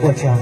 我讲。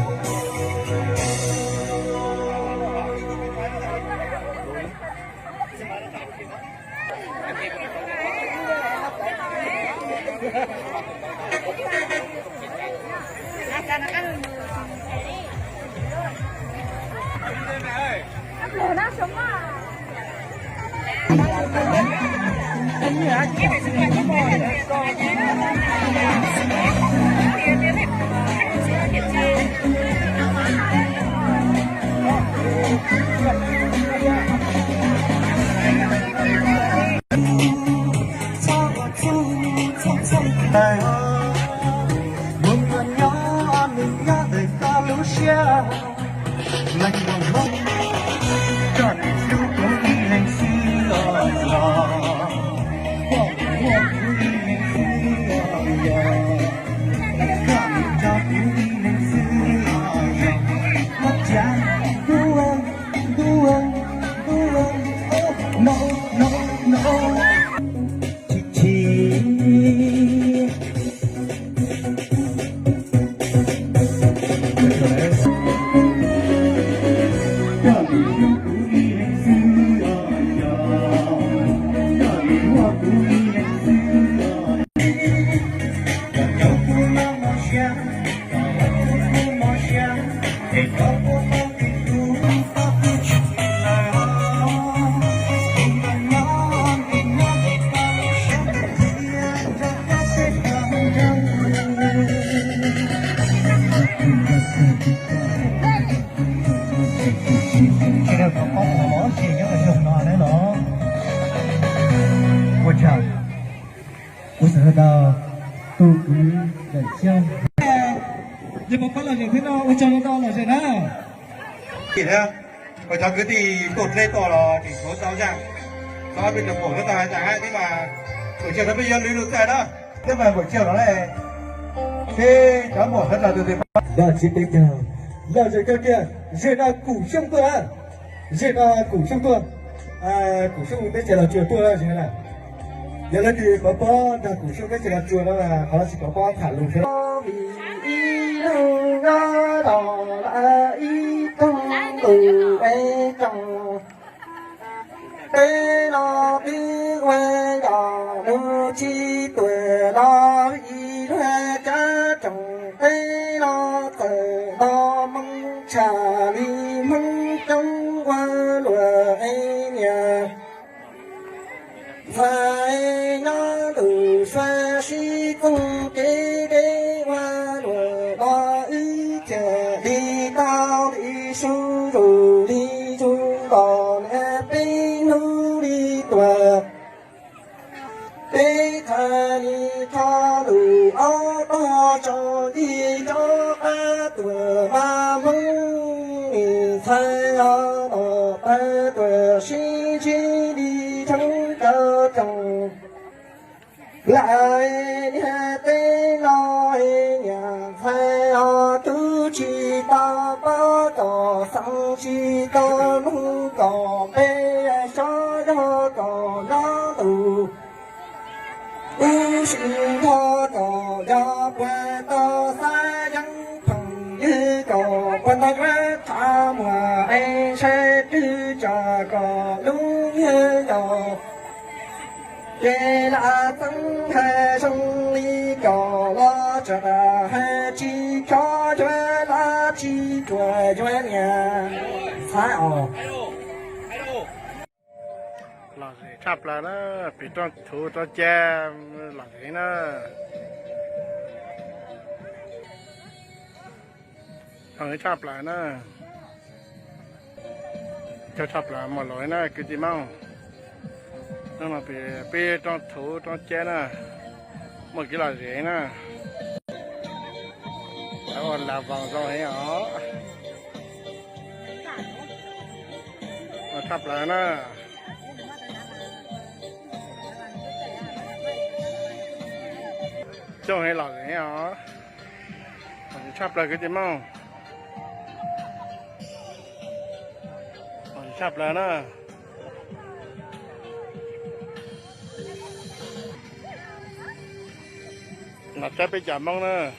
我讲，我想到杜鱼冷香。nhưng mà có là những thế nào, tôi cho nó to là thế nào? Chỉ thế, tôi cho cứ thì tụt lên to là chỉ số 6 dạng, sau bên đồng bộ nó tài chẳng hạn, nhưng mà buổi chiều nó bây giờ lưu được cái đó, thế mà buổi chiều nó này, thế cháu bỏ rất là từ từ. Là chỉ bây giờ, là gì kia, giờ là củ sông tuần à, giờ là củ sông tuần, củ sông bây giờ là chùa tuần là gì này? Giờ là thì có là củ sông bây giờ là chùa đó là họ chỉ có thả lùng thế. Đó là ý công từ ấy trong tê lo đi quê đò đưa chi tuổi lo ý thuê cha chồng tê lo tờ lo mong trà ly mong trong qua lùa ấy nhà phải nó từ xoa si cung kế đế qua lùa lo ý chờ đi tao đi su rồi đi chu còn e bê nu đi tòa bê tha đi tha lù áo to cho đi cho ba tòa ba mong đi thay áo to ba tòa si chi đi thắng cao trồng lại nhà tên nói nhà thay áo tu chi ta ba tòa sang chi ta mong tòa bê cho đó tòa đó tù u sinh thọ tòa đó qua tòa xa dân phần như tòa quan ta quét tha mà anh sẽ tư trà cò đúng như tòa để là tăng hệ sông ly cò lo cho ta hệ chi cho là chi cho nhà phải là gì chắp là nó bị trong thủ trong che là gì nó thằng chắp lại nó cho chắp lại một lối nó cái gì mau nó là bị trong thủ trong che nó một cái là gì nó đó là vòng rồi ấy hả nó chắp lại nó cho hay là gì hả chắp lại cái gì mau sắp lại nữa là trái bị chạm mong nữa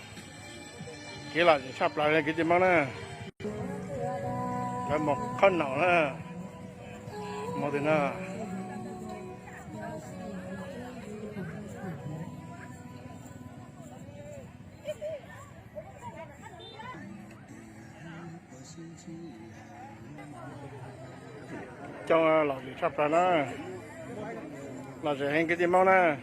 kia là sắp lại cái gì mong nữa cái một con nào nữa một thì nữa cho lò gì sắp lại nữa là sẽ hành cái gì mong nữa